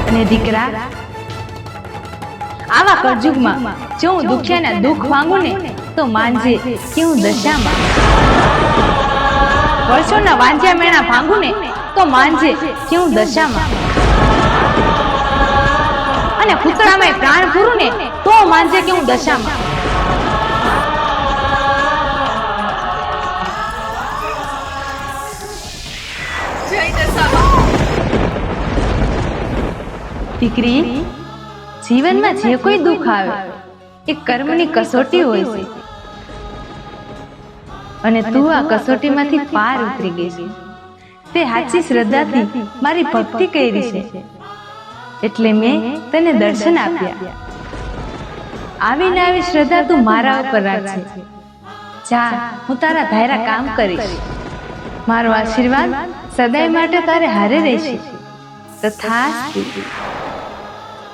અને દીકરા, આવા કળજુગમાં જો હું દુખિયાના દુઃખ માંગુ ને તો માનજે કે હું દશામાં, વર્ષોના વાંજ્યા મેણા ભાંગુ ને તો માનજે કે હું દશામાં, અને પૂતળામાં પ્રાણ પૂરું ને તો માનજે કે હું દશામાં. દીકરી, જીવનમાં જે કોઈ દુઃખ આવે એ કર્મની કસોટી હોય છે, અને તું આ કસોટીમાંથી પાર ઉતરી ગઈ છે. તે સાચી શ્રદ્ધાથી મારી ભક્તિ કરી છે એટલે મેં તને દર્શન આપ્યા. આવીને આવી શ્રદ્ધા તું મારા ઉપર રાખજે. જા, હું તારા ધાયરા કામ કરીશ. મારો આશીર્વાદ સદાય માટે તારે હારે રહેશે. તથાસ્તુ.